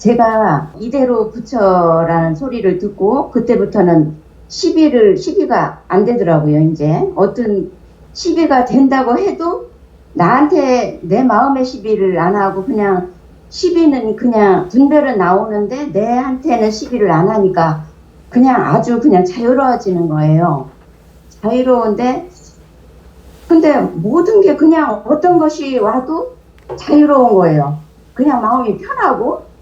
제가 이대로 붙여라는 소리를 듣고 그때부터는 시비가 안 되더라고요. 이제 어떤 시비가 된다고 해도 나한테 내 마음의 시비를 안 하고 그냥 시비는 그냥 분별은 나오는데 내한테는 시비를 안 하니까 그냥 아주 그냥 자유로워지는 거예요. 자유로운데 근데 모든 게 그냥 어떤 것이 와도 자유로운 거예요. 그냥 마음이 편하려고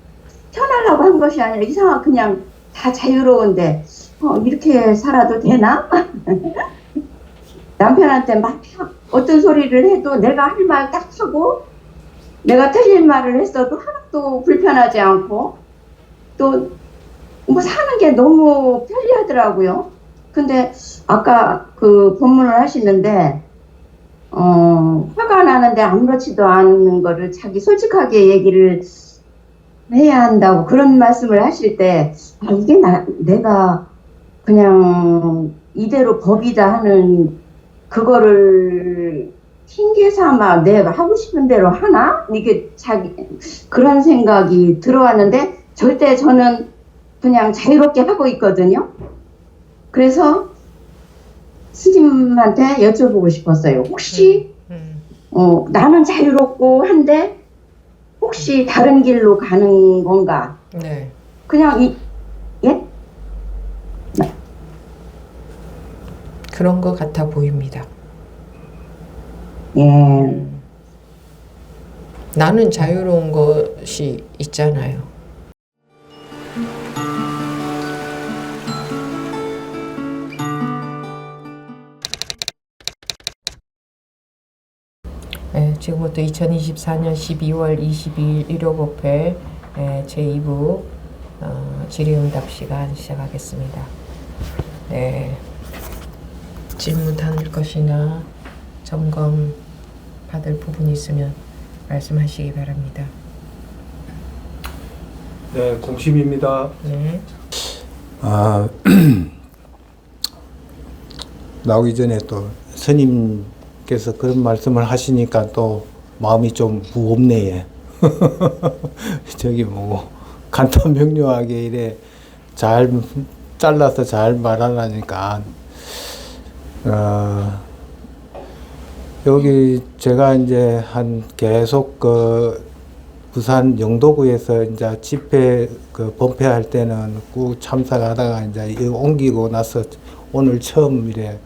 한 것이 아니라 이상하게 그냥 다 자유로운데 이렇게 살아도 되나? 남편한테 막 어떤 소리를 해도 내가 할 말 딱 하고 내가 틀린 말을 했어도 하나도 불편하지 않고 또 뭐 사는 게 너무 편리하더라고요. 근데 아까 그 본문을 하시는데 화가 나는데 아무렇지도 않은 거를 자기 솔직하게 얘기를 해야 한다고 그런 말씀을 하실 때 이게 내가 그냥 이대로 법이다 하는 그거를 핑계 삼아 내가 하고 싶은 대로 하나? 이게 그런 생각이 들어왔는데 절대 저는 그냥 자유롭게 하고 있거든요. 그래서 스님한테 여쭤보고 싶었어요. 혹시 나는 자유롭고 한데 혹시 다른 길로 가는 건가? 네. 그냥 예? 그런 것 같아 보입니다. 예. 나는 자유로운 것이 있잖아요. 네, 지금부터 2024년 12월 22일 일요법회 제2부 질의응답 시간 시작하겠습니다. 네, 질문 담을 것이나 점검 받을 부분이 있으면 말씀하시기 바랍니다. 네, 공심입니다. 네. 나오기 전에 또 스님께서 그런 말씀을 하시니까 또 마음이 좀 무겁네. 저기 뭐 간단명료하게 이래 잘 잘라서 잘 말하려니까 여기 제가 이제 계속 부산 영도구에서 이제 집회 범패할 때는 꾹 참석하다가 이제 옮기고 나서 오늘 처음 이래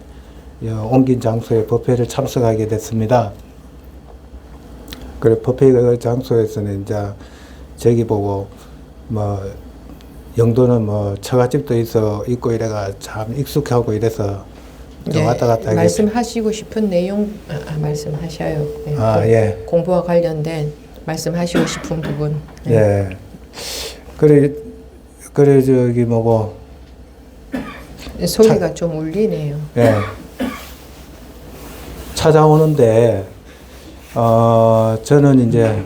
옮긴 장소에 법회를 참석하게 됐습니다. 그래 법회 장소에서는 이제 저기 보고 뭐 영도는 뭐 처갓집도 있고 이래가 참 익숙하고 이래서 네, 왔다 갔다 하게 말씀하시고 싶은 내용 말씀하셔요. 네, 예. 공부와 관련된 말씀하시고 싶은 부분. 네. 예. 그래 저기 뭐고 소리가 좀 울리네요. 예. 찾아오는데 저는 이제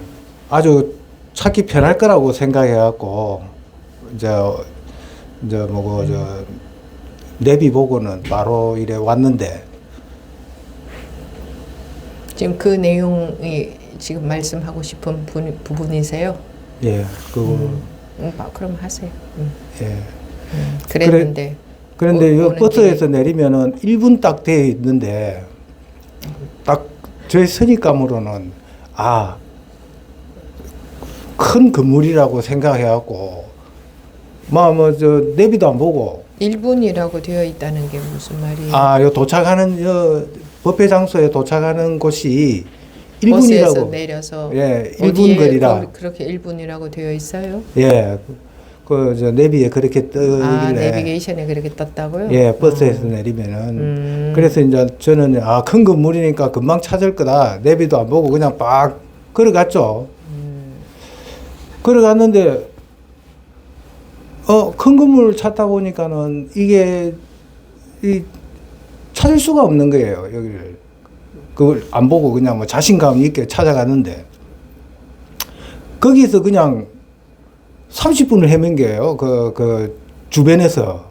아주 찾기 편할 거라고 생각해 갖고 이제 뭐고 내비 보고는 바로 이래 왔는데 지금 그 내용이 지금 말씀하고 싶은 부분이세요? 예. 그럼 하세요. 예. 그랬는데 그런데 이 버스에서 내리면은 1분 딱 돼 있는데 딱 저희 선입감으로는 큰 건물이라고 생각해갖고 저 내비도 안 보고 1분이라고 되어 있다는 게 무슨 말이에요? 요 도착하는 법회 장소에 도착하는 곳이 1분이라고 버스에서 내려서 예 1분 거리라 그렇게 1분이라고 되어 있어요? 예 저 내비에 그렇게 뜨길래 내비게이션에 그렇게 떴다고요? 예 버스에서 내리면은 그래서 이제 저는 큰 건물이니까 금방 찾을 거다 내비도 안 보고 그냥 막 걸어갔죠. 걸어갔는데 큰 건물 찾다 보니까는 이게 찾을 수가 없는 거예요. 여기를 그걸 안 보고 그냥 뭐 자신감 있게 찾아갔는데 거기서 그냥 30분을 헤맨 게요. 그 주변에서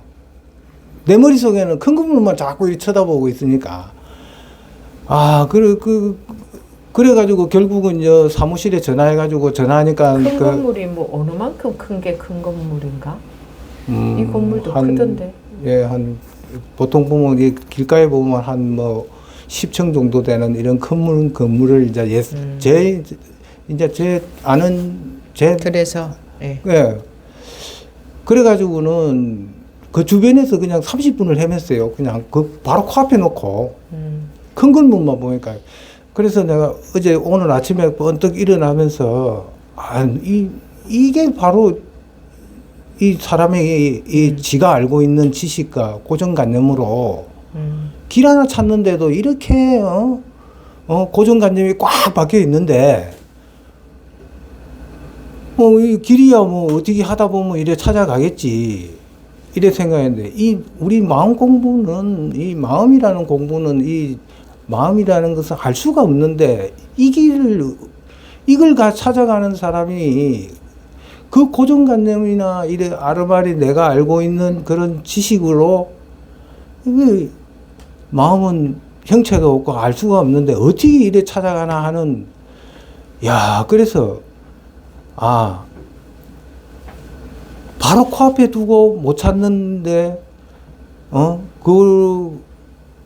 내 머릿속에는 큰 건물만 자꾸 쳐다보고 있으니까 그래가지고 결국은 저 사무실에 전화해가지고 전화하니까 큰 건물이 뭐 어느 만큼 큰 게 큰 건물인가? 이 건물도 크던데. 예, 보통 보면 이 길가에 보면 한 뭐 10층 정도 되는 이런 큰 건물을 이제 제 아는 그래서 예. 예. 그래가지고는 그 주변에서 그냥 30분을 헤맸어요. 그냥 그 바로 코앞에 놓고 큰 건물만 보니까. 그래서 내가 오늘 아침에 번뜩 일어나면서 이게 바로 이 사람의 이 지가 알고 있는 지식과 고정관념으로 길 하나 찾는데도 이렇게 고정관념이 꽉 박혀 있는데 이 길이야 뭐 어떻게 하다 보면 이래 찾아가겠지 이래 생각했는데 우리 마음 공부는 이 마음이라는 공부는 이 마음이라는 것은 알 수가 없는데 이걸 찾아가는 사람이 그 고정관념이나 이래 아르바리 내가 알고 있는 그런 지식으로 마음은 형체가 없고 알 수가 없는데 어떻게 이래 찾아가나 하는 그래서 바로 코앞에 두고 못 찾는데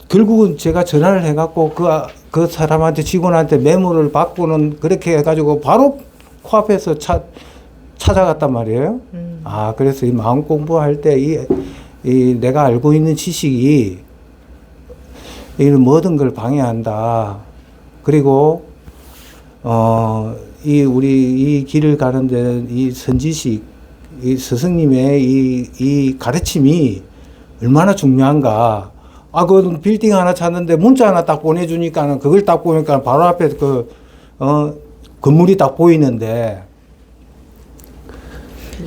결국은 제가 전화를 해갖고 그 사람한테 직원한테 메모를 받고는 그렇게 해가지고 바로 코앞에서 찾아갔단 말이에요. 그래서 이 마음 공부할 때 이 내가 알고 있는 지식이 이 모든 걸 방해한다. 그리고 우리 이 길을 가는데 이 선지식, 이 스승님의 이 가르침이 얼마나 중요한가. 그 빌딩 하나 찾는데 문자 하나 딱 보내주니까는 그걸 딱 보니까 바로 앞에 건물이 딱 보이는데.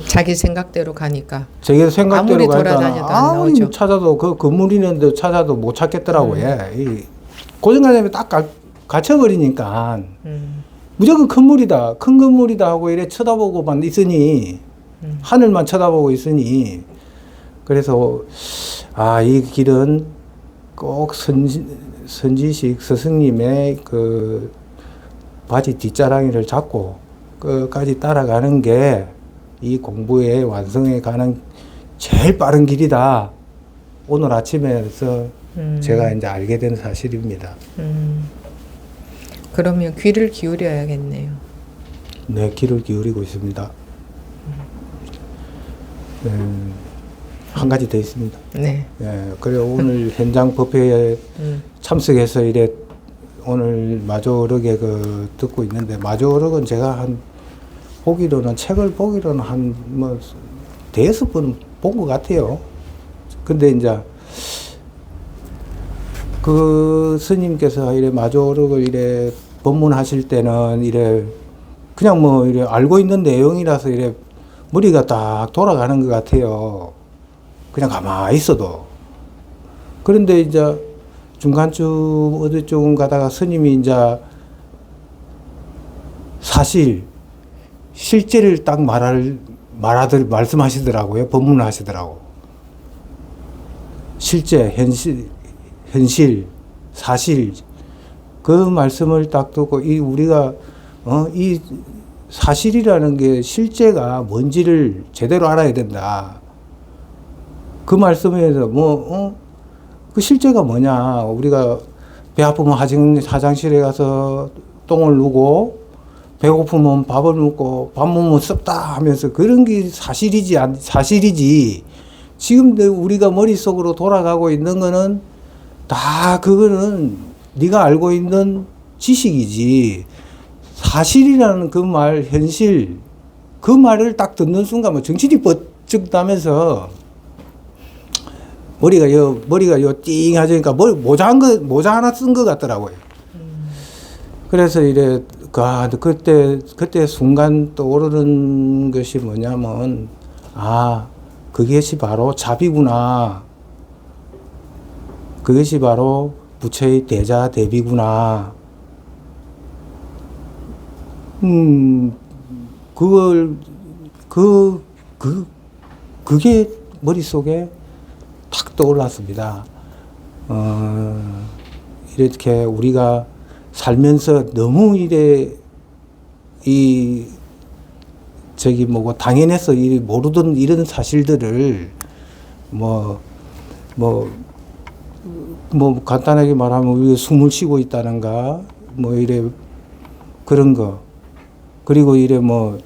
자기 생각대로 가니까. 자기 생각대로 아무리 돌아다녀도 안 아무리 나오죠. 찾아도 그 건물 있는데 찾아도 못 찾겠더라고요. 이 고정관념이 딱 갇혀버리니까 무조건 건물이다, 큰 건물이다 하고 이래 쳐다보고만 있으니 하늘만 쳐다보고 있으니 그래서 이 길은 꼭 선지식 스승님의 그 바지 뒷자랑이를 잡고 끝까지 따라가는 게 이 공부의 완성에 가는 제일 빠른 길이다. 오늘 아침에서 제가 이제 알게 된 사실입니다. 그러면 귀를 기울여야겠네요. 네, 귀를 기울이고 있습니다. 한 가지 더 있습니다. 네. 그래 오늘 현장 법회에 참석해서 이래 오늘 마조력에 듣고 있는데 마조력은 제가 책을 보기로는 한 대여섯 번 본 것 같아요. 근데 이제 그 스님께서 이래 마조력을 이래 법문하실 때는 이래 그냥 이래 알고 있는 내용이라서 이래 머리가 딱 돌아가는 것 같아요. 그냥 가만히 있어도. 그런데 이제 중간쯤 어디쯤 가다가 스님이 이제 실제를 딱 말씀하시더라고요. 법문을 하시더라고. 실제, 현실, 사실. 그 말씀을 딱 듣고 우리가 이 사실이라는 게 실제가 뭔지를 제대로 알아야 된다. 그 말씀에서 그 실제가 뭐냐. 우리가 배 아프면 화장실에 가서 똥을 누고 배고프면 밥을 먹고 밥 먹으면 썩다 하면서 그런 게 사실이지. 지금 우리가 머릿속으로 돌아가고 있는 거는 다 그거는 네가 알고 있는 지식이지. 사실이라는 그 말, 현실, 그 말을 딱 듣는 순간 정신이 번쩍 나면서 머리가 띵 하니까 모자 하나 쓴 것 같더라고요. 그래서 이래 그때 순간 떠오르는 것이 뭐냐면 그것이 바로 자비구나. 그것이 바로 부처의 대자 대비구나. 그게 머릿속에 탁 떠올랐습니다. 이렇게 우리가 살면서 너무 이래 이 저기 뭐고 당연해서 이 모르던 이런 사실들을 뭐 간단하게 말하면 우리가 숨을 쉬고 있다는가 뭐 이래 그런 거 그리고 이래 뭐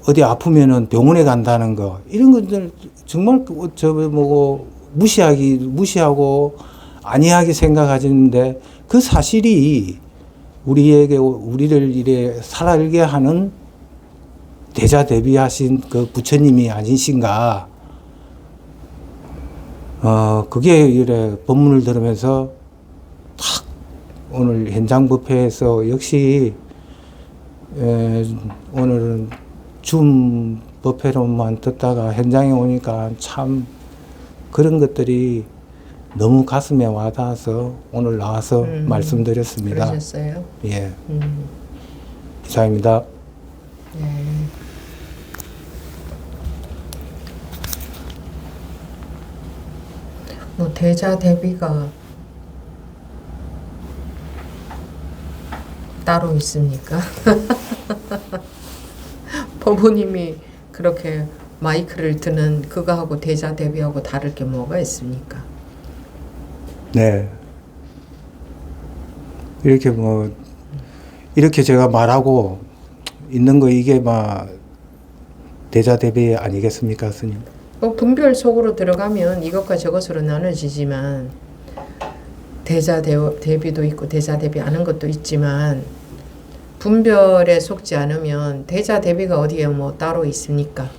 어디 아프면은 병원에 간다는 거 이런 것들 정말 저 뭐고 무시하고 안이하게 생각하시는데 그 사실이 우리를 이래 살아가게 하는 대자대비하신 그 부처님이 아니신가. 그게 이래 법문을 들으면서 탁 오늘 현장 법회에서 역시 오늘은 줌 법회로만 듣다가 현장에 오니까 참 그런 것들이 너무 가슴에 와닿아서 오늘 나와서 말씀드렸습니다. 그러셨어요? 예. 이상입니다. 네. 뭐 대자 대비가 따로 있습니까? 법부님이 그렇게 마이크를 드는 그거하고 대자 대비하고 다를 게 뭐가 있습니까? 네. 이렇게 제가 말하고 있는 거 이게 막 대자대비 아니겠습니까, 스님? 뭐 분별 속으로 들어가면 이것과 저것으로 나눠지지만 대자 대비도 있고 대자 대비 아는 것도 있지만 분별에 속지 않으면 대자 대비가 어디에 뭐 따로 있습니까?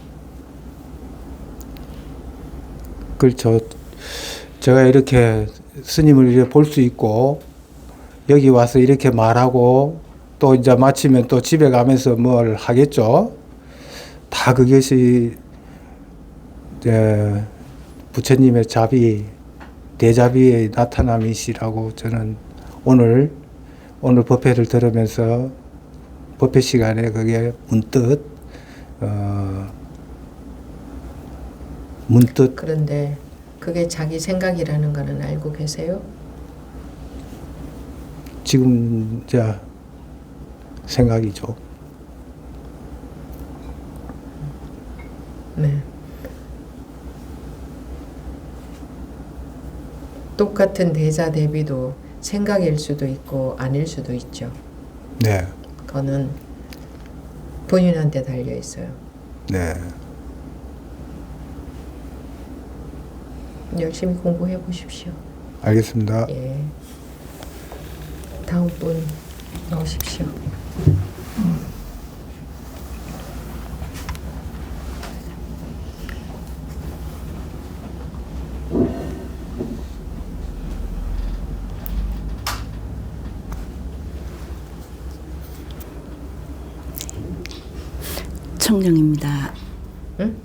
그렇죠. 제가 이렇게 스님을 이렇게 볼 수 있고 여기 와서 이렇게 말하고 또 이제 마치면 또 집에 가면서 뭘 하겠죠. 다 그것이 부처님의 자비, 대자비의 나타남이시라고 저는 오늘 법회를 들으면서 법회 시간에 그게 문득 그런데 그게 자기 생각이라는 거는 알고 계세요? 지금 이제 생각이죠. 네. 똑같은 대자 대비도 생각일 수도 있고 아닐 수도 있죠. 네. 그거는 본인한테 달려 있어요. 네. 열심히 공부해 보십시오. 알겠습니다. 예. 다음 분 나오십시오. 청정입니다. 응?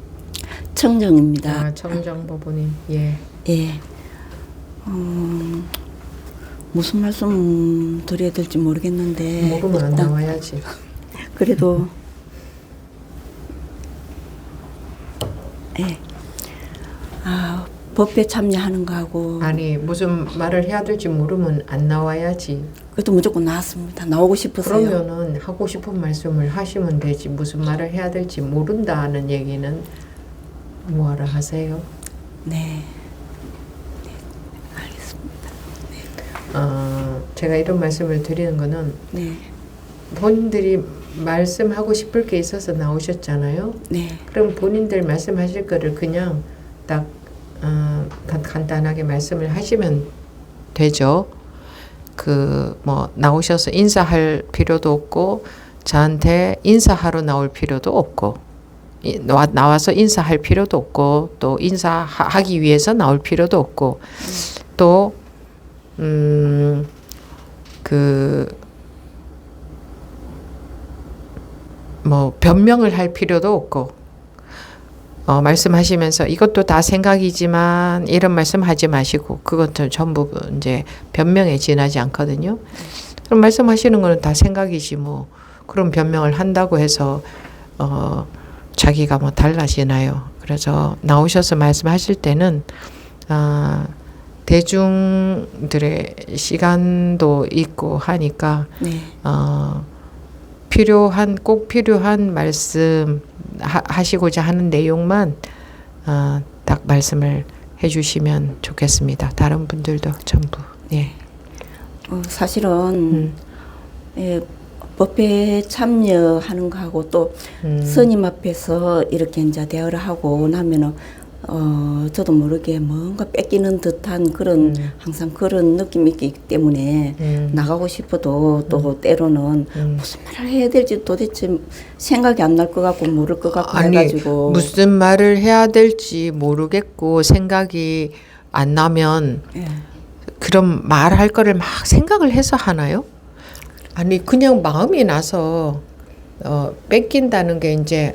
청정입니다. 아, 청정법원님. 예. 예. 무슨 말씀 드려야 될지 모르겠는데 모르면 안 일단 나와야지. 그래도 예. 법회 참여하는 거하고 아니 무슨 말을 해야 될지 모르면 안 나와야지. 그래도 무조건 나왔습니다. 나오고 싶었어요. 그러면은 하고 싶은 말씀을 하시면 되지. 무슨 말을 해야 될지 모른다는 얘기는 뭐하러 하세요? 네. 네. 알겠습니다. 제가 이런 말씀을 드리는 거는 네. 본인들이 말씀하고 싶을 게 있어서 나오셨잖아요. 네. 그럼 본인들 말씀하실 거를 그냥 딱 간단하게 말씀을 하시면 되죠. 뭐 나오셔서 인사할 필요도 없고 저한테 인사하러 나올 필요도 없고 나와서 인사할 필요도 없고 또 인사하기 위해서 나올 필요도 없고 또 뭐 변명을 할 필요도 없고 말씀하시면서 이것도 다 생각이지만 이런 말씀하지 마시고 그것도 전부 이제 변명에 지나지 않거든요. 그럼 말씀하시는 거는 다 생각이지 뭐 그런 변명을 한다고 해서 자기가 뭐 달라지나요? 그래서 나오셔서 말씀하실 때는 대중들의 시간도 있고 하니까 네. 꼭 필요한 말씀 하시고자 하는 내용만 딱 말씀을 해주시면 좋겠습니다. 다른 분들도 전부. 예. 사실은 예, 법회에 참여하는 거하고 또 스님 앞에서 이렇게 이제 대화를 하고 나면은 저도 모르게 뭔가 뺏기는 듯한 그런 항상 그런 느낌이 있기 때문에 나가고 싶어도 또 때로는 무슨 말을 해야 될지 도대체 생각이 안 날 것 같고 모를 것 같고 아니, 해가지고 무슨 말을 해야 될지 모르겠고 생각이 안 나면 예. 그럼 말할 거를 막 생각을 해서 하나요? 아니 그냥 마음이 나서 뺏긴다는 게 이제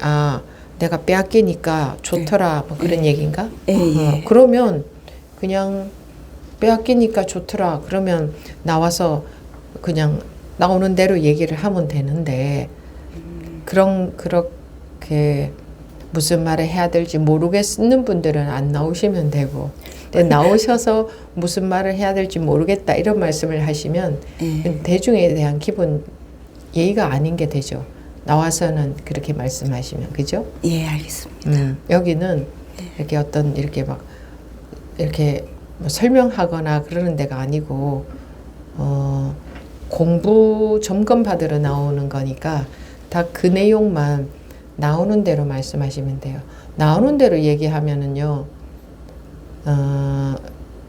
내가 빼앗기니까 좋더라 뭐 그런 얘기인가? 예. 그러면 그냥 빼앗기니까 좋더라 그러면 나와서 그냥 나오는 대로 얘기를 하면 되는데 그렇게 무슨 말을 해야 될지 모르겠는 분들은 안 나오시면 되고 근데 나오셔서 무슨 말을 해야 될지 모르겠다 이런 말씀을 하시면 예. 대중에 대한 기본 예의가 아닌 게 되죠. 나와서는 그렇게 말씀하시면 그죠? 예, 알겠습니다. 여기는 이렇게 어떤 이렇게 막 이렇게 뭐 설명하거나 그러는 데가 아니고 공부 점검 받으러 나오는 거니까 다 그 내용만 나오는 대로 말씀하시면 돼요. 나오는 대로 얘기하면은요,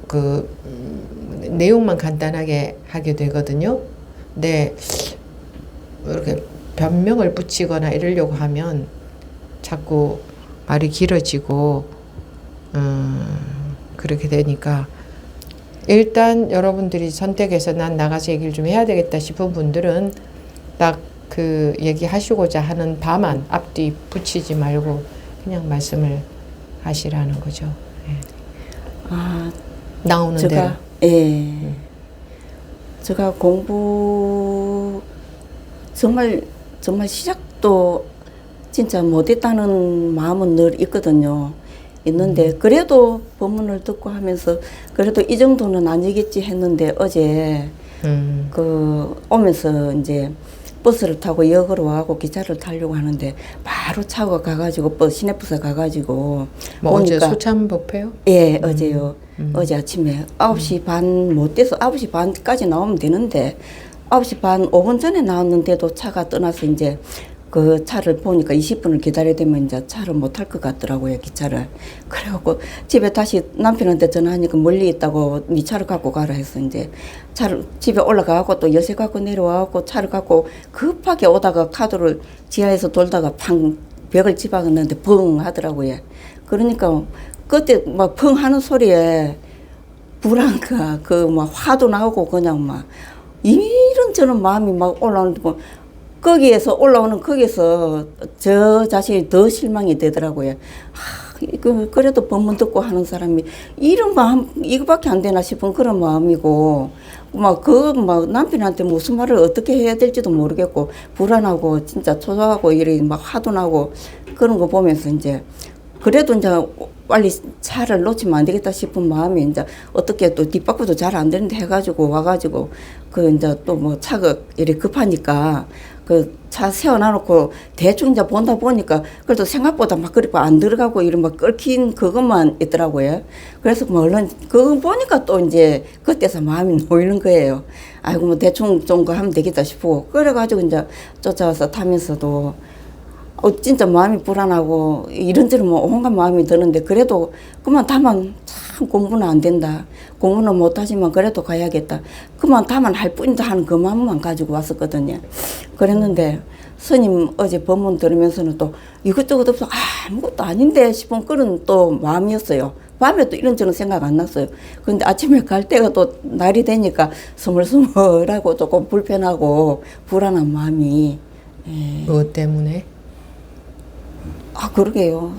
그 내용만 간단하게 하게 되거든요. 근데 이렇게 변명을 붙이거나 이러려고 하면 자꾸 말이 길어지고 그렇게 되니까 일단 여러분들이 선택해서 난 나가서 얘기를 좀 해야 되겠다 싶은 분들은 딱 그 얘기하시고자 하는 바만 앞뒤 붙이지 말고 그냥 말씀을 하시라는 거죠. 예. 나오는 대로. 예. 제가 공부 정말 시작도 진짜 못했다는 마음은 늘 있거든요. 있는데 그래도 법문을 듣고 하면서 그래도 이 정도는 아니겠지 했는데 어제 그 오면서 이제 버스를 타고 역으로 와고 기차를 타려고 하는데 바로 차가 가가지고 시내버스 가가지고 뭐 어제 소참 법회요? 예, 어제요. 어제 아침에 9시 반 못 돼서 9시 반까지 나오면 되는데 9시 반 5분 전에 나왔는데도 차가 떠나서 이제 그 차를 보니까 20분을 기다려야 되면 이제 차를 못 탈 것 같더라고요, 기차를. 그래갖고 집에 다시 남편한테 전화하니까 멀리 있다고 네 차를 갖고 가라 해서 이제 차를 집에 올라가고 또 열쇠 갖고 내려와갖고 차를 갖고 급하게 오다가 카드를 지하에서 돌다가 팡 벽을 집어넣는데 벙 하더라고요. 그러니까 그때 막 펑 하는 소리에 불안가 그 막 화도 나오고 그냥 막 이런저런 마음이 막 올라오는데 거기에서 올라오는 거기서 저 자신이 더 실망이 되더라고요. 그래도 법문 듣고 하는 사람이 이런 마음 이거밖에 안 되나 싶은 그런 마음이고 막 남편한테 무슨 말을 어떻게 해야 될지도 모르겠고 불안하고 진짜 초조하고 이래 막 화도 나고 그런 거 보면서 이제 그래도 이제 빨리 차를 놓치면 안 되겠다 싶은 마음이 이제 어떻게 또 뒷바퀴도 잘 안 되는데 해가지고 와가지고 그 이제 또 뭐 차가 이렇게 급하니까 그 차 세워놔놓고 대충 이제 본다 보니까 그래도 생각보다 막 그렇게 안 들어가고 이런 막 끓긴 그것만 있더라고요. 그래서 뭐 얼른 그거 보니까 또 이제 그때서 마음이 놓이는 거예요. 아이고 뭐 대충 좀 거 하면 되겠다 싶고 그래가지고 이제 쫓아와서 타면서도 진짜 마음이 불안하고 이런저런 뭐 온갖 마음이 드는데 그래도 그만 다만 참 공부는 안 된다. 공부는 못하지만 그래도 가야겠다. 그만 다만 할 뿐이다 하는 그 마음만 가지고 왔었거든요. 그랬는데 스님 어제 법문 들으면서는 또 이것저것 없어 아무것도 아닌데 싶은 그런 또 마음이었어요. 밤에 또 이런저런 생각 안 났어요. 근데 아침에 갈 때가 또 날이 되니까 스물스물하고 조금 불편하고 불안한 마음이. 예. 무엇 때문에? 그러게요.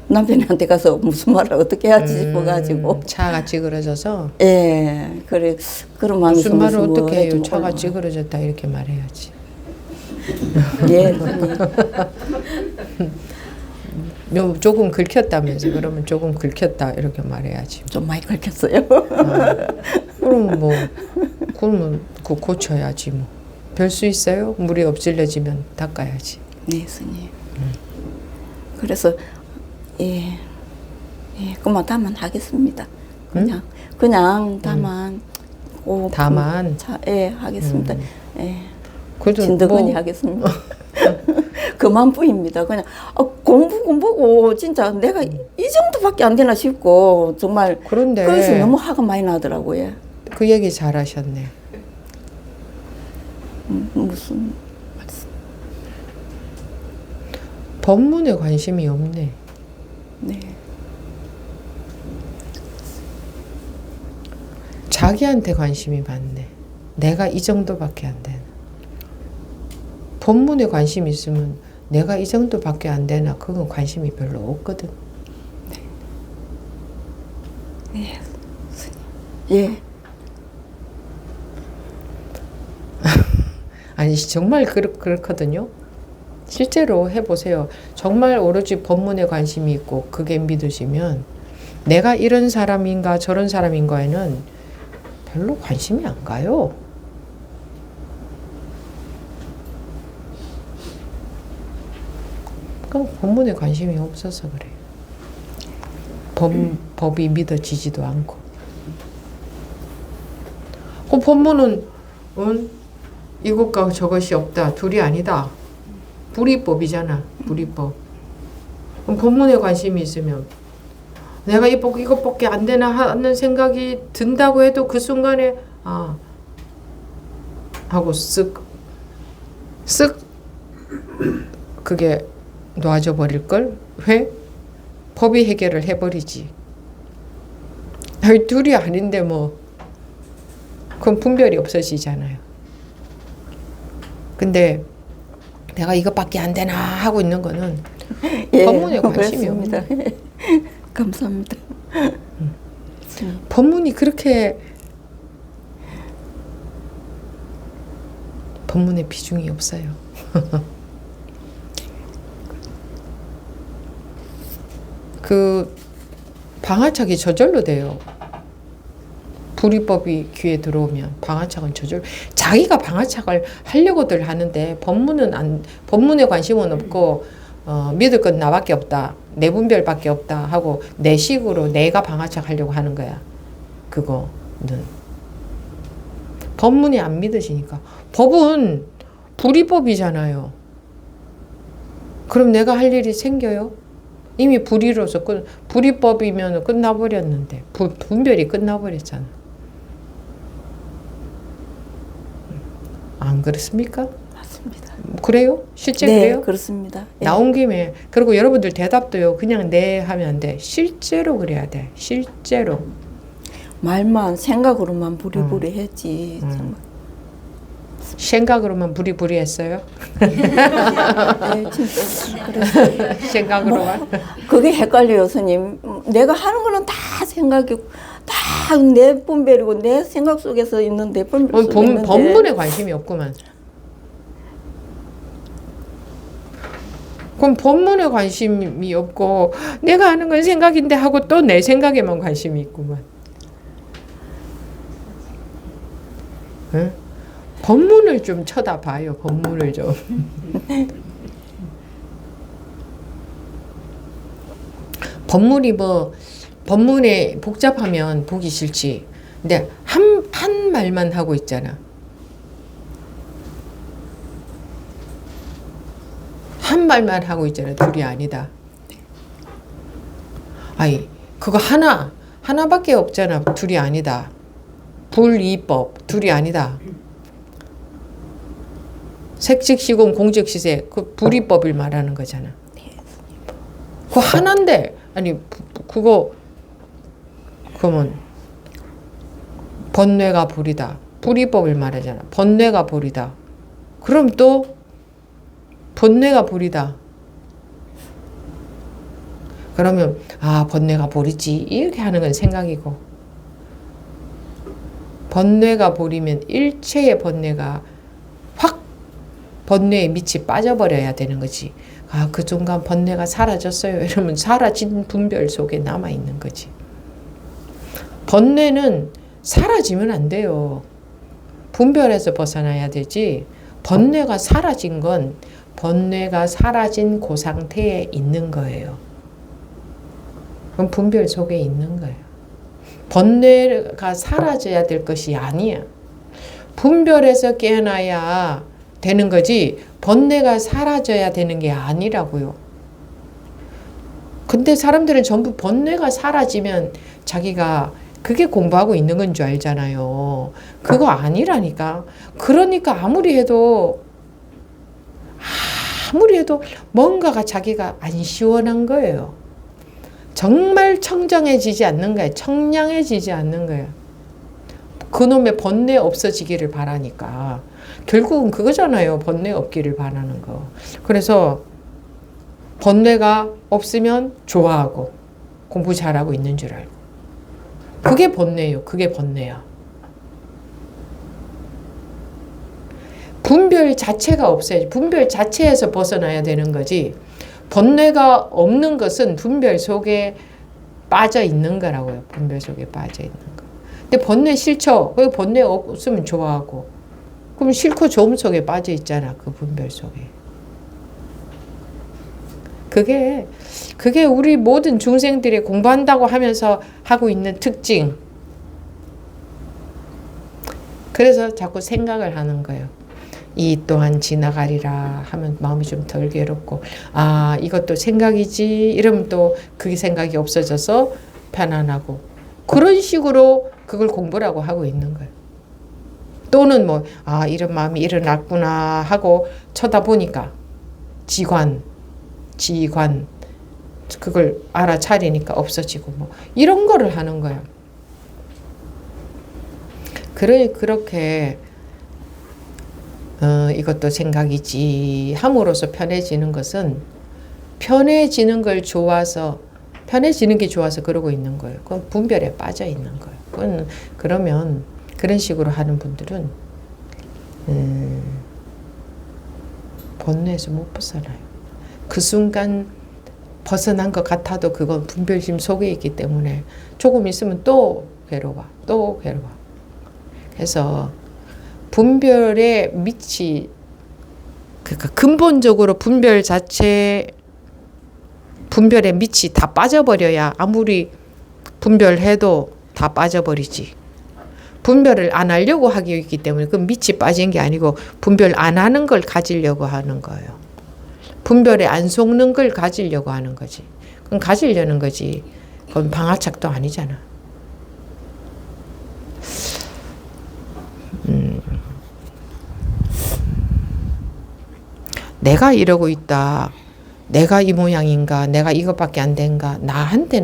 남편한테 가서 무슨 말을 어떻게 해야지 싶어가지고. 차가 찌그러져서? 예, 그래, 그런 마음이 무슨 말을 어떻게 해요? 차가 찌그러졌다 이렇게 말해야지. 예. 조금 긁혔다면서. 그러면 조금 긁혔다 이렇게 말해야지. 좀 많이 긁혔어요. 그러면 그 고쳐야지 뭐. 별 수 있어요? 물이 엎질러지면 닦아야지. 네, 스님. 그래서 예, 그만 다만 하겠습니다. 그냥 다만. 다만. 하겠습니다. 예. 그래도 진드거니 뭐, 하겠습니다. 그만뿐입니다. 그냥 공부고 진짜 내가 이 정도밖에 안 되나 싶고 정말 그런데 그래서 너무 화가 많이 나더라고요. 그 얘기 잘하셨네. 무슨 말씀? 법문에 관심이 없네. 네. 자기한테 관심이 많네. 내가 이 정도밖에 안 되나. 법문에 관심이 있으면 내가 이 정도밖에 안 되나. 그건 관심이 별로 없거든. 예. 예. 아니 정말 그렇거든요. 실제로 해보세요. 정말 오로지 법문에 관심이 있고 그게 믿으시면 내가 이런 사람인가 저런 사람인가에는 별로 관심이 안 가요. 그럼 법문에 관심이 없어서 그래요. 법이 믿어지지도 않고. 그 법문은 이것과 저것이 없다. 둘이 아니다. 불이법이잖아. 불이법. 그럼 법문에 관심이 있으면 내가 이것밖에 안 되나 하는 생각이 든다고 해도 그 순간에 하고 쓱 그게 놔져 버릴 걸. 왜? 법이 해결을 해버리지. 둘이 아닌데 뭐 그럼 분별이 없어지잖아요. 근데 내가 이것밖에 안 되나 하고 있는 거는 법문에 관심이 없네. 감사합니다. 법문이 그렇게 법문에 비중이 없어요. 그 방아착이 저절로 돼요. 불이법이 귀에 들어오면 방아착은 저절로. 자기가 방아착을 하려고들 하는데 법문에 관심은 없고 믿을 건 나밖에 없다. 내 분별밖에 없다 하고 내 식으로 내가 방아착 하려고 하는 거야. 그거는 법문이 안 믿으시니까. 법은 불이법이잖아요. 그럼 내가 할 일이 생겨요? 이미 불이로서 불이법이면 끝나버렸는데 분별이 끝나버렸잖아. 안 그렇습니까? 맞습니다. 그래요? 실제 네, 그래요? 그렇습니다. 예. 나온 김에. 그리고 여러분들 대답도요. 그냥 네 하면 안 돼. 실제로 그래야 돼. 실제로. 말만 생각으로만 부리부리 했지. 정말. 생각으로만 부리부리했어요? 네, 진짜 그래서 생각으로만? 그게 헷갈려요, 스님. 내가 하는 거는 다 생각이고 다 내 분별이고 내 생각 속에서 있는 내 분별 속에 있는데 법문에 관심이 없구만. 그럼 법문에 관심이 없고 내가 하는 건 생각인데 하고 또 내 생각에만 관심이 있구만. 응? 법문을 좀 쳐다봐요. 법문을 좀. 법문에 복잡하면 보기 싫지. 근데 한 말만 하고 있잖아. 한 말만 하고 있잖아. 둘이 아니다. 아니, 그거 하나밖에 없잖아. 둘이 아니다. 불이법, 둘이 아니다. 색즉시공 공즉시세, 그 불이법을 말하는 거잖아. 그거 하나인데, 아니, 그러면 번뇌가 불이다. 불이법을 말하잖아. 번뇌가 불이다. 그럼 또 번뇌가 불이다. 그러면 번뇌가 불이지 이렇게 하는 건 생각이고, 번뇌가 불이면 일체의 번뇌가 확 번뇌의 밑이 빠져버려야 되는 거지. 아, 그 순간 번뇌가 사라졌어요. 이러면 사라진 분별 속에 남아있는 거지. 번뇌는 사라지면 안 돼요. 분별에서 벗어나야 되지. 번뇌가 사라진 건 번뇌가 사라진 그 상태에 있는 거예요. 그럼 분별 속에 있는 거예요. 번뇌가 사라져야 될 것이 아니야. 분별에서 깨어나야 되는 거지 번뇌가 사라져야 되는 게 아니라고요. 근데 사람들은 전부 번뇌가 사라지면 자기가 그게 공부하고 있는 건 줄 알잖아요. 그거 아니라니까. 그러니까 아무리 해도 뭔가가 자기가 안 시원한 거예요. 정말 청정해지지 않는 거예요. 청량해지지 않는 거예요. 그놈의 번뇌 없어지기를 바라니까. 결국은 그거잖아요. 번뇌 없기를 바라는 거. 그래서 번뇌가 없으면 좋아하고 공부 잘하고 있는 줄 알고. 그게 번뇌예요. 그게 번뇌야. 분별 자체가 없어야지. 분별 자체에서 벗어나야 되는 거지. 번뇌가 없는 것은 분별 속에 빠져 있는 거라고요. 분별 속에 빠져 있는 거. 근데 번뇌 싫죠. 그 번뇌 없으면 좋아하고. 그럼 싫고 좋음 속에 빠져 있잖아. 그 분별 속에. 그게 우리 모든 중생들이 공부한다고 하면서 하고 있는 특징. 그래서 자꾸 생각을 하는 거예요. 이 또한 지나가리라 하면 마음이 좀 덜 괴롭고, 아, 이것도 생각이지. 이러면 또 그게 생각이 없어져서 편안하고. 그런 식으로 그걸 공부라고 하고 있는 거예요. 또는 뭐, 아, 이런 마음이 일어났구나 하고 쳐다보니까 지관, 그걸 알아차리니까 없어지고 뭐 이런 거를 하는 거예요. 그렇게 이것도 생각이지 함으로써 편해지는 것은 편해지는 게 좋아서 그러고 있는 거예요. 그건 분별에 빠져 있는 거예요. 그러면 그런 식으로 하는 분들은 번뇌에서 못 벗어나요. 그 순간 벗어난 것 같아도 그건 분별심 속에 있기 때문에 조금 있으면 또 괴로워. 그래서 분별의 밑이, 그러니까 근본적으로 분별의 밑이 다 빠져버려야 아무리 분별해도 다 빠져버리지. 분별을 안 하려고 하기 있기 때문에 그 밑이 빠진 게 아니고 분별 안 하는 걸 가지려고 하는 거예요. 분별에 안 속는 걸 가지려고 하는 거지. 그럼 가지려는 거지. 그건 방아착도 아니잖아. 내가 이러고 있다. 내가 이 모양인가? 내가 이것밖에 안 된가? 나한테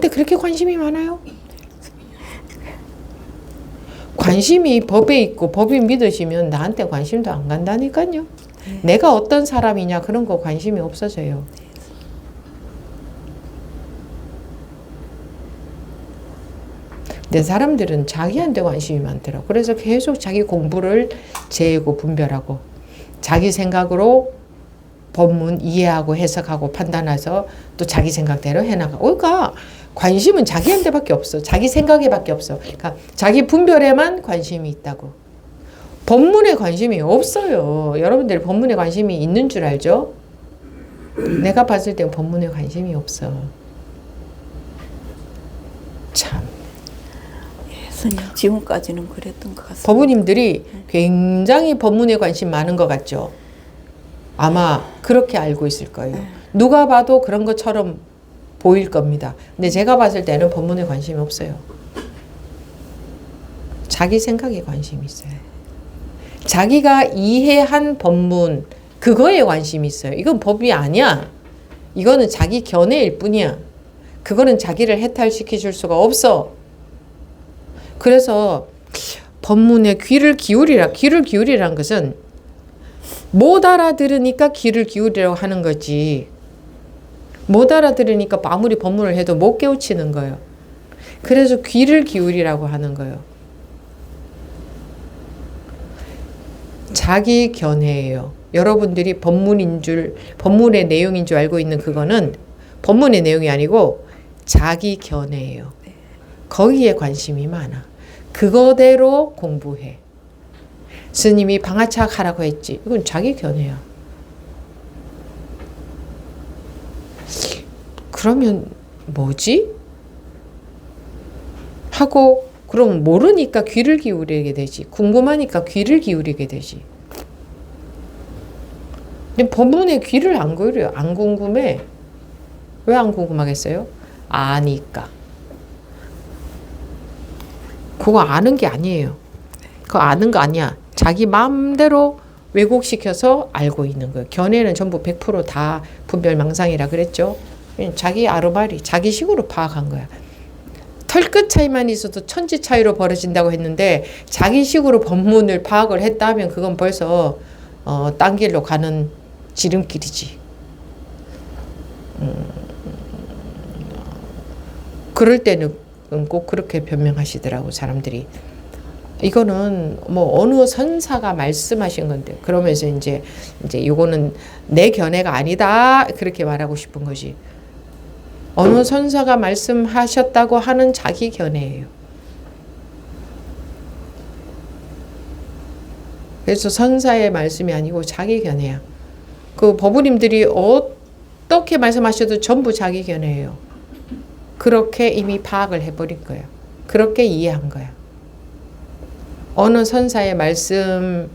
그렇게 관심이 많아요? 관심이 법에 있고 법이 믿으시면 나한테 관심도 안 간다니까요. 내가 어떤 사람이냐 그런 거 관심이 없어져요. 근데 사람들은 자기한테 관심이 많더라고. 그래서 계속 자기 공부를 재고 분별하고 자기 생각으로 법문 이해하고 해석하고 판단해서 또 자기 생각대로 해나가. 그러니까 관심은 자기한테밖에 없어. 자기 생각에밖에 없어. 그러니까 자기 분별에만 관심이 있다고. 법문에 관심이 없어요. 여러분들이 법문에 관심이 있는 줄 알죠? 내가 봤을 때 법문에 관심이 없어. 참. 예수님 지금까지는 그랬던 것 같습니다. 법우님들이 굉장히 법문에 관심 많은 것 같죠? 아마 그렇게 알고 있을 거예요. 누가 봐도 그런 것처럼 보일 겁니다. 근데 제가 봤을 때는 법문에 관심이 없어요. 자기 생각에 관심이 있어요. 자기가 이해한 법문 그거에 관심이 있어요. 이건 법이 아니야. 이거는 자기 견해일 뿐이야. 그거는 자기를 해탈시켜 줄 수가 없어. 그래서 법문에 귀를 기울이라는 것은 못 알아들으니까 귀를 기울이라고 하는 거지. 못 알아들으니까 아무리 법문을 해도 못 깨우치는 거예요. 그래서 귀를 기울이라고 하는 거예요. 자기 견해예요. 여러분들이 법문의 내용인 줄 알고 있는 그거는 법문의 내용이 아니고 자기 견해예요. 거기에 관심이 많아. 그거대로 공부해. 스님이 방아착 하라고 했지. 이건 자기 견해야. 그러면 뭐지? 하고 그럼 모르니까 귀를 기울이게 되지. 궁금하니까 귀를 기울이게 되지. 근데 법문에 귀를 안 기울여. 안 궁금해. 왜 안 궁금하겠어요? 아니까. 그거 아는 게 아니에요. 그거 아는 거 아니야. 자기 마음대로 왜곡시켜서 알고 있는 거예요. 견해는 전부 100%다 분별망상이라 그랬죠. 자기 아르바리, 자기 식으로 파악한 거야. 털끝 차이만 있어도 천지 차이로 벌어진다고 했는데 자기 식으로 법문을 파악을 했다면 그건 벌써 딴 길로 가는 지름길이지. 그럴 때는 꼭 그렇게 변명하시더라고 사람들이. 이거는 뭐 어느 선사가 말씀하신 건데 그러면서 이제 이거는 내 견해가 아니다 그렇게 말하고 싶은 거지. 어느 선사가 말씀하셨다고 하는 자기 견해예요. 그래서 선사의 말씀이 아니고 자기 견해야. 그 법우님들이 어떻게 말씀하셔도 전부 자기 견해예요. 그렇게 이미 파악을 해버린 거예요. 그렇게 이해한 거야. 어느 선사의 말씀,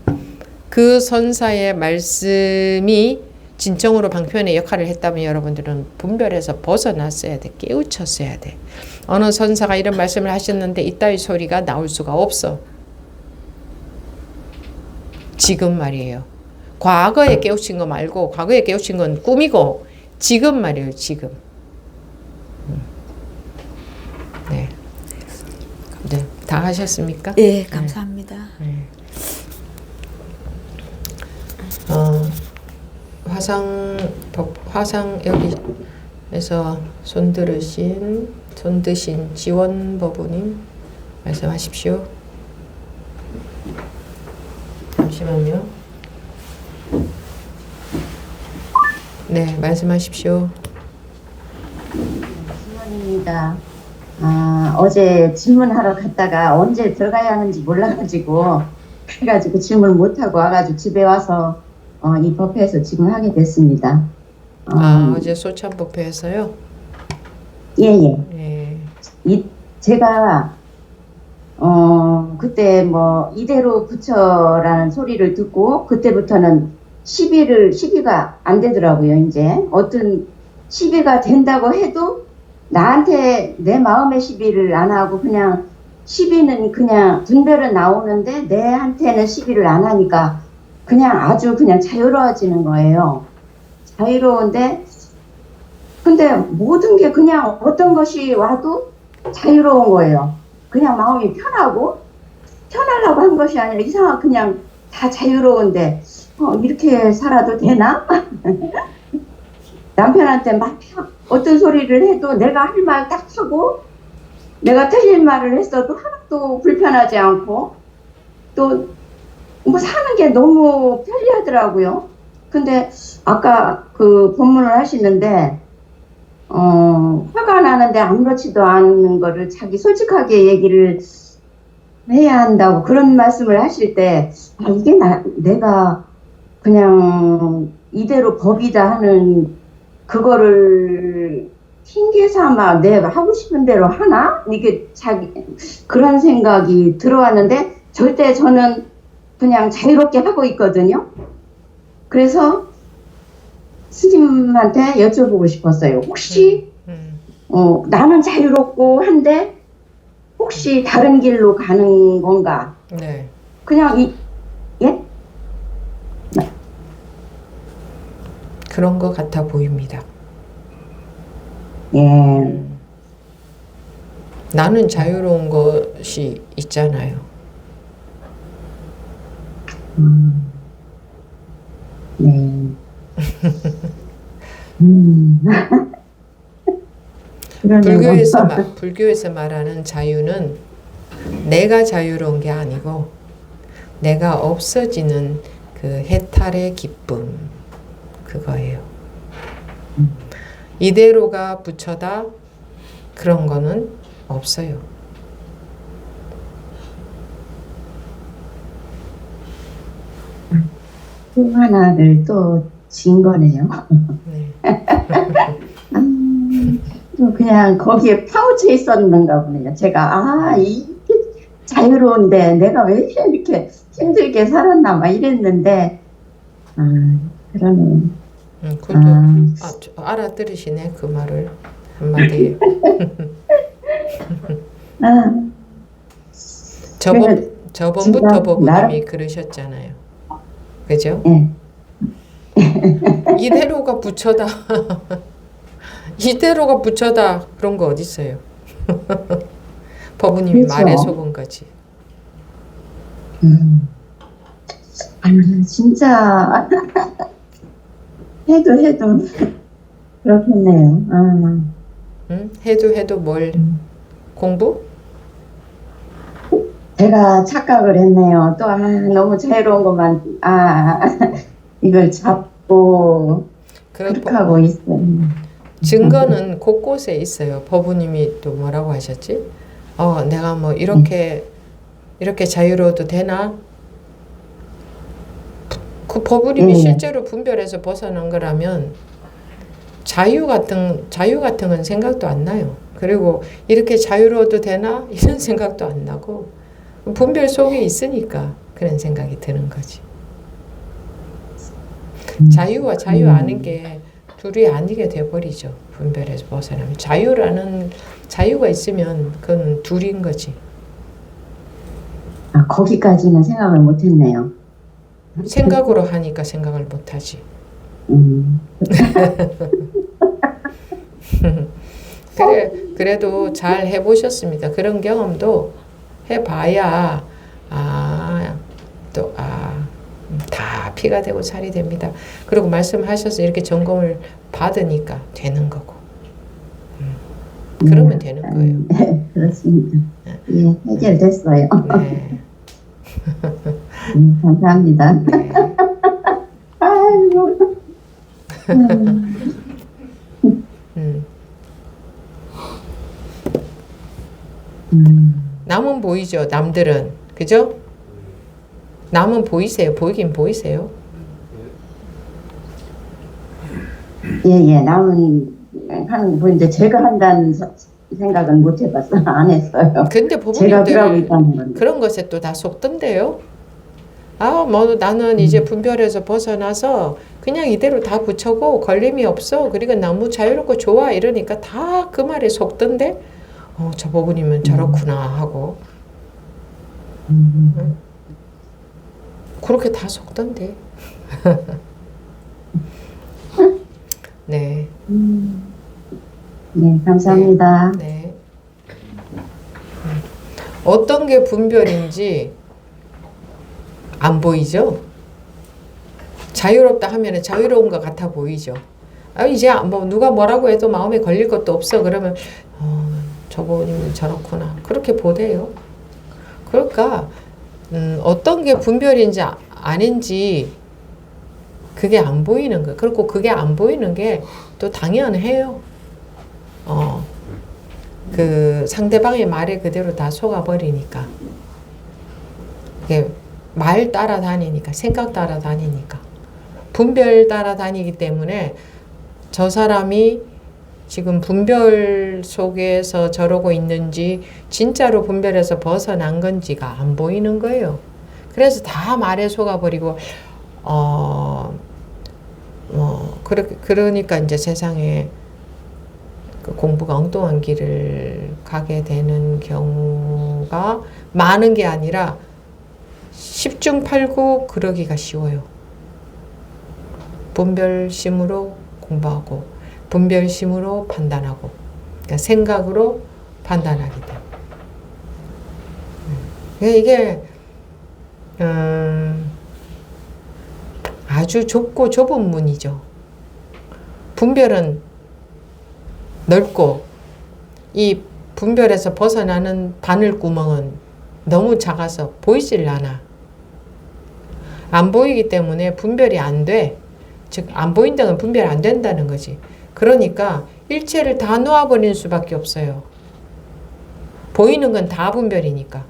그 선사의 말씀이 진정으로 방편의 역할을 했다면 여러분들은 분별에서 벗어났어야 돼. 깨우쳤어야 돼. 어느 선사가 이런 말씀을 하셨는데 이따위 소리가 나올 수가 없어. 지금 말이에요. 과거에 깨우친 거 말고 과거에 깨우친 건 꿈이고 지금 말이에요. 지금. 네. 네. 다 하셨습니까? 네, 감사합니다. 네. 화상 여기에서 손드신 지원법우님 말씀하십시오. 잠시만요. 네, 말씀하십시오. 신원입니다. 어제 질문하러 갔다가 언제 들어가야 하는지 몰라가지고 그래가지고 질문 못하고 와가지고 집에 와서 이 법회에서 지금 하게 됐습니다. 어제 소참법회에서요? 예예. 네. 제가 그때 뭐 이대로 부처라는 소리를 듣고 그때부터는 시비가 안 되더라고요. 이제 어떤 시비가 된다고 해도 나한테 내 마음의 시비를 안 하고 그냥 시비는 그냥 분별은 나오는데 내한테는 시비를 안 하니까 그냥 아주 그냥 자유로워지는 거예요. 자유로운데 근데 모든 게 그냥 어떤 것이 와도 자유로운 거예요. 그냥 마음이 편하려고 한 것이 아니라 이상하게 그냥 다 자유로운데 이렇게 살아도 되나? 남편한테 막 어떤 소리를 해도 내가 할 말 딱 하고 내가 틀린 말을 했어도 하나도 불편하지 않고 또 뭐 사는 게 너무 편리하더라고요. 근데 아까 그 본문을 하시는데 화가 나는데 아무렇지도 않은 거를 자기 솔직하게 얘기를 해야 한다고 그런 말씀을 하실 때 이게 내가 그냥 이대로 법이다 하는 그거를 핑계 삼아 내가 하고 싶은 대로 하나? 이게 그런 생각이 들어왔는데 절대 저는 그냥 자유롭게 하고 있거든요. 그래서 스님한테 여쭤보고 싶었어요. 혹시 나는 자유롭고 한데 혹시 다른 길로 가는 건가? 네. 그냥 예? 그런 것 같아 보입니다. 예. 나는 자유로운 것이 있잖아요. 네. 불교에서 말하는 자유는 내가 자유로운 게 아니고 내가 없어지는 그 해탈의 기쁨 그거예요. 이대로가 부처다 그런 거는 없어요. 또 하나를 또 진 거네요. 네. 또 그냥 거기에 파묻혀 있었는가 보네요. 제가 이게 자유로운데 내가 왜 이렇게 힘들게 살았나 막 이랬는데 그러네. 그것도 알아들으시네 그 말을 한마디에. 저번부터 진짜 보부님이 그러셨잖아요. 그죠? 예. 이대로가 부처다. 이대로가 부처다. 그런 거 어디 있어요? 법부님이 그렇죠. 말에 속은 거지. 아니 진짜 해도 그렇겠네요. 응? 해도 뭘 공부? 제가 착각을 했네요. 또 너무 자유로운 것만 이걸 잡고 그렇게 하고 있어요. 증거는 곳곳에 있어요. 법부님이 또 뭐라고 하셨지? 내가 뭐 이렇게 자유로워도 되나? 그 법부님이 실제로 분별해서 벗어난 거라면 자유 같은 건 생각도 안 나요. 그리고 이렇게 자유로워도 되나? 이런 생각도 안 나고 분별 속에 있으니까 그런 생각이 드는 거지. 자유와 자유 아는 게 둘이 아니게 돼버리죠. 분별에서 벗어나면 자유가 있으면 그건 둘인 거지. 거기까지는 생각을 못했네요. 생각으로 하니까 생각을 못하지. 그래도 잘 해보셨습니다. 그런 경험도 해봐야 다 피가 되고 살이 됩니다. 그리고 말씀하셔서 이렇게 점검을 받으니까 되는 거고. 그러면 되는 거예요. 그렇습니다. 예, 해결됐어요. 네. 감사합니다. 네. 아이고. 남은 보이죠? 남들은. 그죠? 남은 보이세요? 보이긴 보이세요? 예, 남은 하는 거 이제 제가 한다는 생각은 못 해봤어요. 안 했어요. 근데 제가 그러고 법부님들 있다는 건데. 그런 것에 또 다 속던데요. 뭐 나는 이제 분별에서 벗어나서 그냥 이대로 다 붙여고 걸림이 없어. 그리고 너무 자유롭고 좋아. 이러니까 다 그 말에 속던데. 저 법부님은 저렇구나 하고. 그렇게 다 속던데. 네. 네, 감사합니다. 네. 어떤 게 분별인지 안 보이죠? 자유롭다 하면 자유로운 것 같아 보이죠? 이제 뭐 누가 뭐라고 해도 마음에 걸릴 것도 없어. 그러면 저분이면 저렇구나. 그렇게 보대요. 그러니까 어떤 게 분별인지 아닌지 그게 안 보이는 거예요. 그리고 그게 안 보이는 게 또 당연해요. 그 상대방의 말에 그대로 다 속아버리니까. 이게 말 따라다니니까, 생각 따라다니니까. 분별 따라다니기 때문에 저 사람이 지금 분별 속에서 저러고 있는지 진짜로 분별에서 벗어난 건지가 안 보이는 거예요. 그래서 다 말에 속아버리고 그러니까 이제 세상에 그 공부가 엉뚱한 길을 가게 되는 경우가 많은 게 아니라 10중 8구 그러기가 쉬워요. 분별심으로 공부하고 분별심으로 판단하고 그러니까 생각으로 판단하기 때문에 이게 아주 좁고 좁은 문이죠. 분별은 넓고 이 분별에서 벗어나는 바늘구멍은 너무 작아서 보이질 않아. 안 보이기 때문에 분별이 안 돼. 즉, 안 보인다는 건 분별 안 된다는 거지. 그러니까 일체를 다 놓아버리는 수밖에 없어요. 보이는 건 다 분별이니까.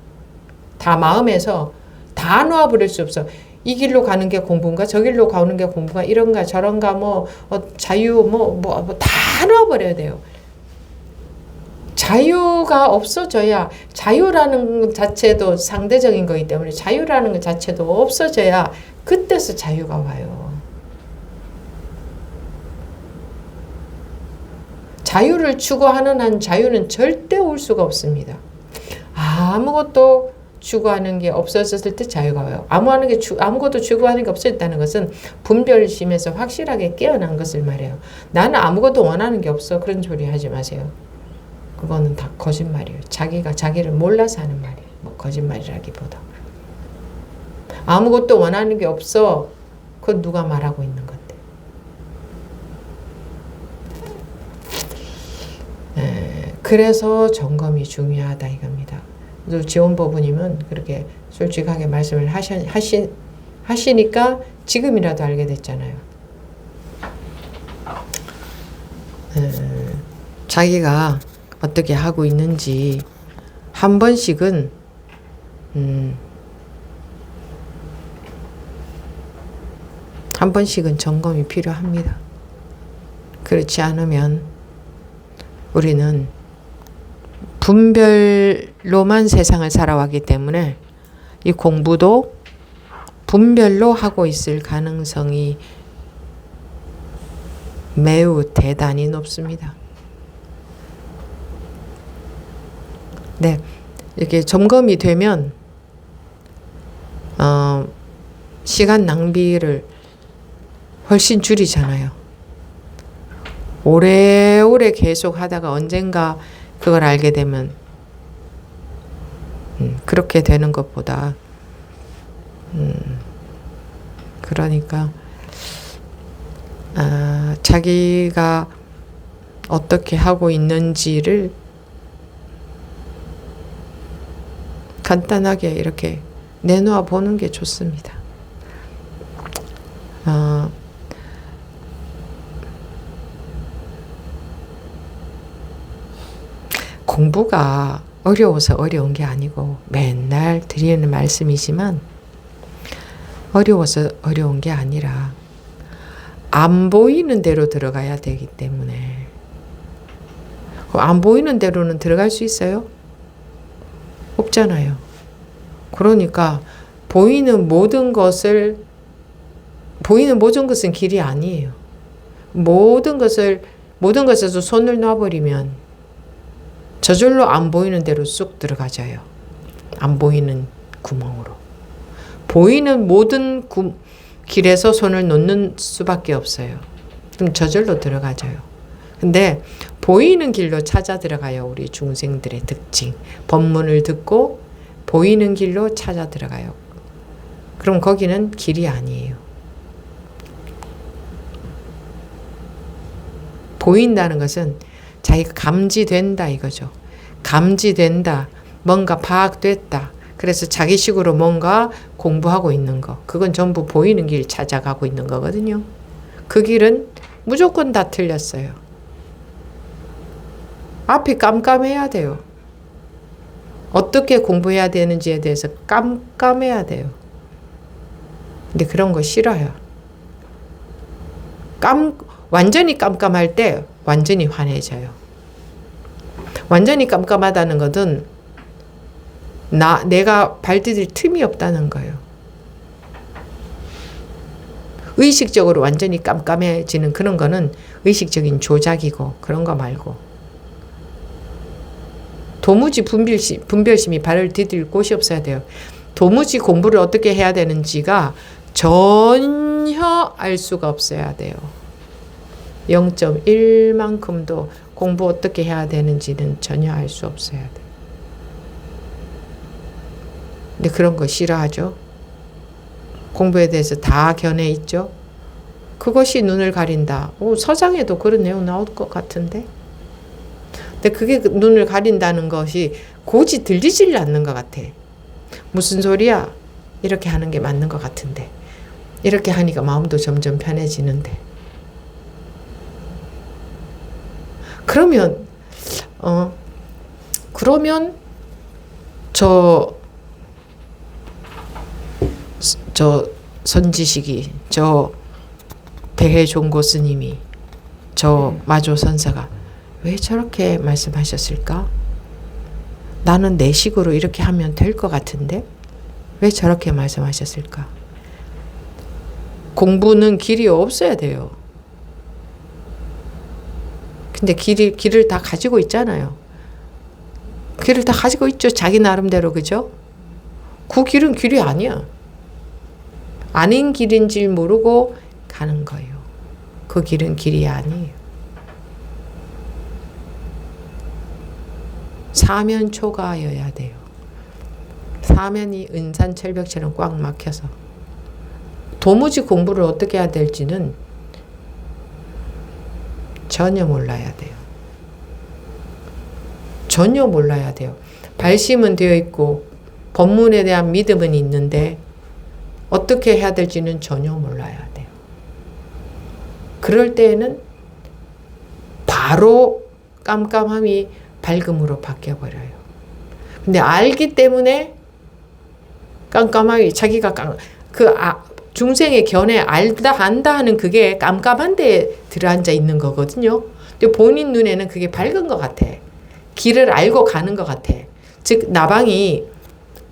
다 마음에서 다 놓아버릴 수 없어. 이 길로 가는 게 공부인가? 저 길로 가는 게 공부가 이런가 저런가 자유 다 놓아버려야 돼요. 자유가 없어져야 자유라는 것 자체도 상대적인 거기 때문에 자유라는 것 자체도 없어져야 그때서 자유가 와요. 자유를 추구하는 한 자유는 절대 올 수가 없습니다. 아무것도 추구하는 게 없어졌을 때 자유가 와요. 아무것도 추구하는 게 없어졌다는 것은 분별심에서 확실하게 깨어난 것을 말해요. 나는 아무것도 원하는 게 없어. 그런 소리 하지 마세요. 그거는 다 거짓말이에요. 자기가 자기를 몰라서 하는 말이에요. 거짓말이라기보다. 아무것도 원하는 게 없어. 그건 누가 말하고 있는 건데. 그래서 점검이 중요하다 이겁니다. 지원법부님은 그렇게 솔직하게 말씀을 하시니까 지금이라도 알게 됐잖아요. 자기가 어떻게 하고 있는지 한 번씩은 점검이 필요합니다. 그렇지 않으면 우리는 분별로만 세상을 살아왔기 때문에 이 공부도 분별로 하고 있을 가능성이 매우 대단히 높습니다. 네, 이렇게 점검이 되면 시간 낭비를 훨씬 줄이잖아요. 오래오래 계속 하다가 언젠가 그걸 알게 되면 그렇게 되는 것보다 그러니까 자기가 어떻게 하고 있는지를 간단하게 이렇게 내놓아 보는 게 좋습니다. 공부가 어려워서 어려운 게 아니고 맨날 드리는 말씀이지만 어려워서 어려운 게 아니라 안 보이는 대로 들어가야 되기 때문에 안 보이는 대로는 들어갈 수 있어요? 없잖아요. 그러니까 보이는 모든 것은 길이 아니에요. 모든 것에서 손을 놔버리면 저절로 안 보이는 대로 쑥 들어가져요. 안 보이는 구멍으로. 보이는 모든 길에서 손을 놓는 수밖에 없어요. 그럼 저절로 들어가져요. 근데 보이는 길로 찾아 들어가요. 우리 중생들의 특징. 법문을 듣고 보이는 길로 찾아 들어가요. 그럼 거기는 길이 아니에요. 보인다는 것은 자기가 감지된다 이거죠. 감지된다. 뭔가 파악됐다. 그래서 자기식으로 뭔가 공부하고 있는 거. 그건 전부 보이는 길 찾아가고 있는 거거든요. 그 길은 무조건 다 틀렸어요. 앞이 깜깜해야 돼요. 어떻게 공부해야 되는지에 대해서 깜깜해야 돼요. 근데 그런 거 싫어요. 완전히 깜깜할 때 완전히 환해져요. 완전히 깜깜하다는 것은 내가 발디딜 틈이 없다는 거예요. 의식적으로 완전히 깜깜해지는 그런 거는 의식적인 조작이고 그런 거 말고 도무지 분별심이 발을 디딜 곳이 없어야 돼요. 도무지 공부를 어떻게 해야 되는지가 전혀 알 수가 없어야 돼요. 0.1만큼도 공부 어떻게 해야 되는지는 전혀 알 수 없어야 돼요. 근데 그런 거 싫어하죠. 공부에 대해서 다 견해 있죠. 그것이 눈을 가린다. 서장에도 그런 내용 나올 것 같은데. 근데 그게 눈을 가린다는 것이 고지 들리질 않는 것 같아. 무슨 소리야? 이렇게 하는 게 맞는 것 같은데. 이렇게 하니까 마음도 점점 편해지는데. 그러면 저 선지식이, 저 배혜종고 스님이, 저 마조선사가 왜 저렇게 말씀하셨을까? 나는 내 식으로 이렇게 하면 될 것 같은데 왜 저렇게 말씀하셨을까? 공부는 길이 없어야 돼요. 근데 길을 다 가지고 있잖아요. 길을 다 가지고 있죠. 자기 나름대로. 그죠? 그 길은 길이 아니야. 아닌 길인 줄 모르고 가는 거예요. 그 길은 길이 아니에요. 사면초가여야 돼요. 사면이 은산철벽처럼 꽉 막혀서 도무지 공부를 어떻게 해야 될지는 전혀 몰라야 돼요. 전혀 몰라야 돼요. 발심은 되어 있고 법문에 대한 믿음은 있는데 어떻게 해야 될지는 전혀 몰라야 돼요. 그럴 때에는 바로 깜깜함이 밝음으로 바뀌어버려요. 근데 알기 때문에 깜깜함이 자기가 중생의 견해 알다 안다 하는 그게 깜깜한 데에 들어앉아 있는 거거든요. 근데 본인 눈에는 그게 밝은 것 같아. 길을 알고 가는 것 같아. 즉 나방이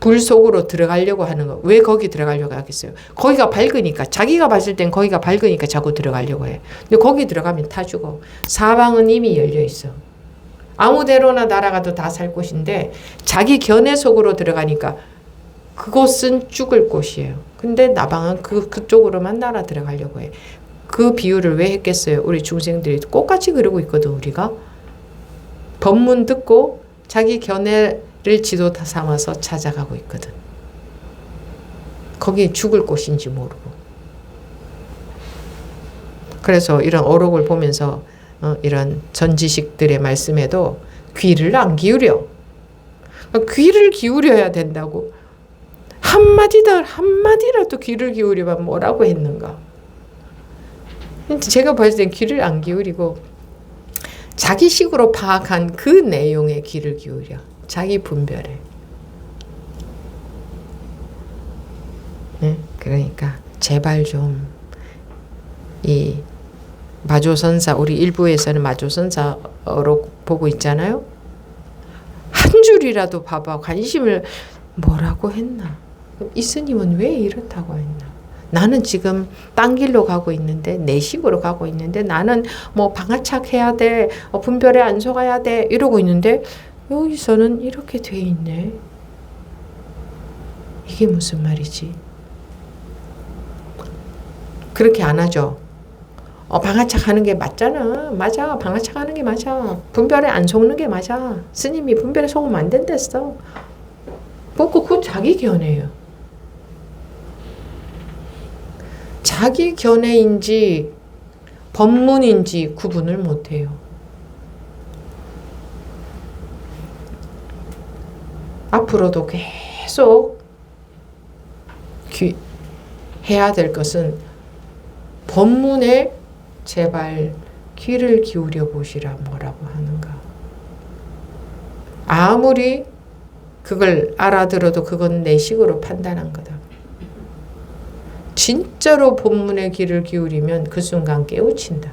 불 속으로 들어가려고 하는 거. 왜 거기 들어가려고 하겠어요? 거기가 밝으니까. 자기가 봤을 땐 거기가 밝으니까 자꾸 들어가려고 해. 근데 거기 들어가면 타 죽어. 사방은 이미 열려 있어. 아무 데로나 날아가도 다 살 곳인데 자기 견해 속으로 들어가니까 그곳은 죽을 곳이에요. 근데 나방은 그쪽으로만 날아 들어가려고 해. 그 비유를 왜 했겠어요? 우리 중생들이 똑같이 그러고 있거든. 우리가 법문 듣고 자기 견해를 지도 삼아서 찾아가고 있거든. 거기 죽을 곳인지 모르고. 그래서 이런 어록을 보면서 이런 전지식들의 말씀에도 귀를 안 기울여. 귀를 기울여야 된다고. 한마디라도 귀를 기울이면 뭐라고 했는가. 제가 봤을 땐 귀를 안 기울이고 자기식으로 파악한 그 내용에 귀를 기울여. 자기 분별에. 네? 그러니까 제발 좀 이 마조선사, 우리 일부에서는 마조선사로 보고 있잖아요. 한 줄이라도 봐봐. 관심을 뭐라고 했나. 이 스님은 왜 이렇다고 했나. 나는 지금 딴 길로 가고 있는데, 내 식으로 가고 있는데, 나는 뭐 방아착 해야 돼, 분별에 안 속아야 돼 이러고 있는데 여기서는 이렇게 돼 있네. 이게 무슨 말이지? 그렇게 안 하죠. 방아착 하는 게 맞잖아. 맞아. 방아착 하는 게 맞아. 분별에 안 속는 게 맞아. 스님이 분별에 속으면 안 된댔어. 그거 자기 견해예요. 자기 견해인지 법문인지 구분을 못해요. 앞으로도 계속 해야 될 것은 법문에 제발 귀를 기울여 보시라 뭐라고 하는가. 아무리 그걸 알아들어도 그건 내 식으로 판단한 거다. 진짜로 본문에 귀를 기울이면 그 순간 깨우친다.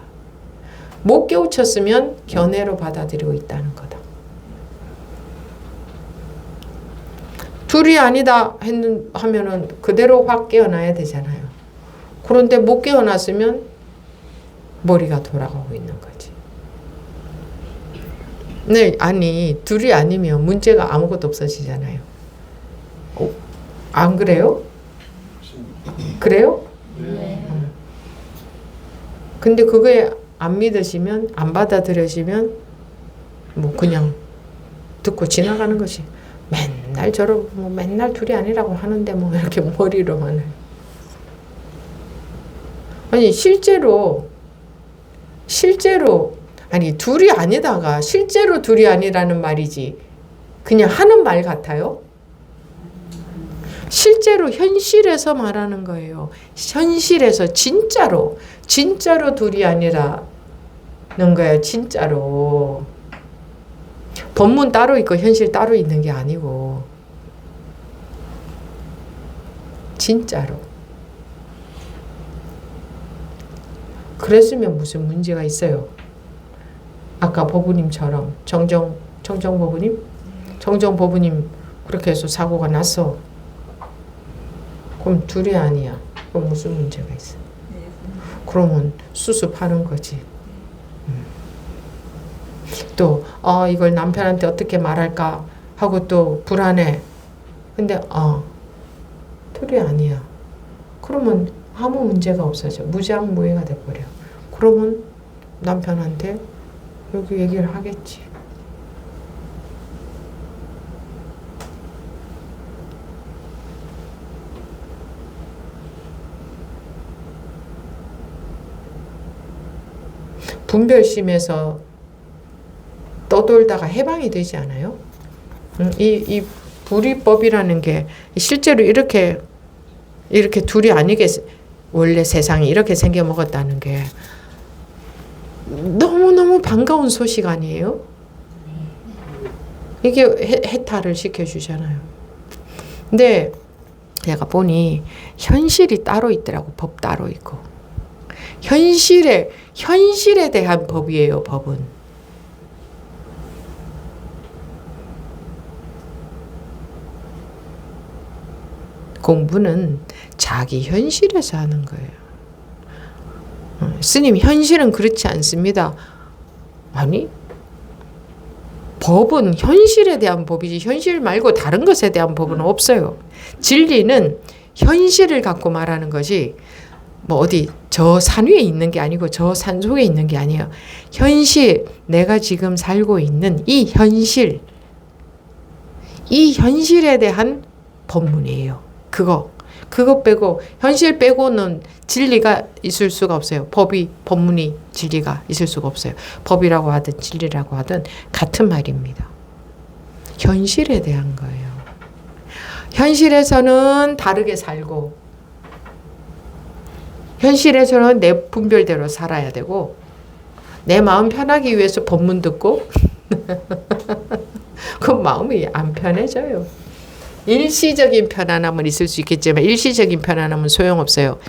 못 깨우쳤으면 견해로 받아들이고 있다는 거다. 둘이 아니다 하면은 그대로 확 깨어나야 되잖아요. 그런데 못 깨어났으면 머리가 돌아가고 있는 거지. 네, 아니 둘이 아니면 문제가 아무것도 없어지잖아요. 안 그래요? 그래요? 네. 근데 그거에 안 믿으시면, 안 받아들여지면 뭐 그냥 듣고 지나가는 것이. 맨날 뭐 맨날 둘이 아니라고 하는데 뭐 이렇게 머리로만 해. 아니 실제로 아니 둘이 아니다가 실제로 둘이 아니라는 말이지 그냥 하는 말 같아요? 실제로 현실에서 말하는 거예요. 현실에서 진짜로 둘이 아니라는 거예요. 진짜로. 법문 따로 있고 현실 따로 있는 게 아니고 진짜로. 그랬으면 무슨 문제가 있어요. 아까 법우님처럼 정정 법우님 그렇게 해서 사고가 났어. 그럼 둘이 아니야. 그럼 무슨 문제가 있어? 그러면 수습하는 거지. 또 이걸 남편한테 어떻게 말할까 하고 또 불안해. 근데 둘이 아니야. 그러면 아무 문제가 없어져. 무장무예가 돼버려. 그러면 남편한테 여기 얘기를 하겠지. 분별심에서 떠돌다가 해방이 되지 않아요? 이 불이법이라는 게 실제로 이렇게 둘이 아니게 원래 세상이 이렇게 생겨 먹었다는 게 너무너무 반가운 소식 아니에요? 이게 해탈을 시켜주잖아요. 근데 내가 보니 현실이 따로 있더라고. 법 따로 있고. 현실에 대한 법이에요. 법은. 공부는 자기 현실에서 하는 거예요. 스님, 현실은 그렇지 않습니다. 아니, 법은 현실에 대한 법이지 현실 말고 다른 것에 대한 법은 없어요. 진리는 현실을 갖고 말하는 것이 뭐 어디 저 산 위에 있는 게 아니고 저 산 속에 있는 게 아니에요. 현실, 내가 지금 살고 있는 이 현실에 대한 법문이에요. 그거 빼고 현실 빼고는 진리가 있을 수가 없어요. 법문이 진리가 있을 수가 없어요. 법이라고 하든 진리라고 하든 같은 말입니다. 현실에 대한 거예요. 현실에서는 다르게 살고 현실에서는 내 분별대로 살아야 되고 내 마음 편하기 위해서 법문 듣고 그 마음이 안 편해져요. 일시적인 편안함은 있을 수 있겠지만 일시적인 편안함은 소용없어요.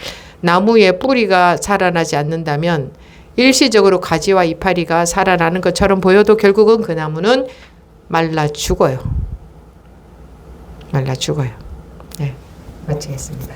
나무의 뿌리가 살아나지 않는다면 일시적으로 가지와 이파리가 살아나는 것처럼 보여도 결국은 그 나무는 말라 죽어요. 네, 마치겠습니다.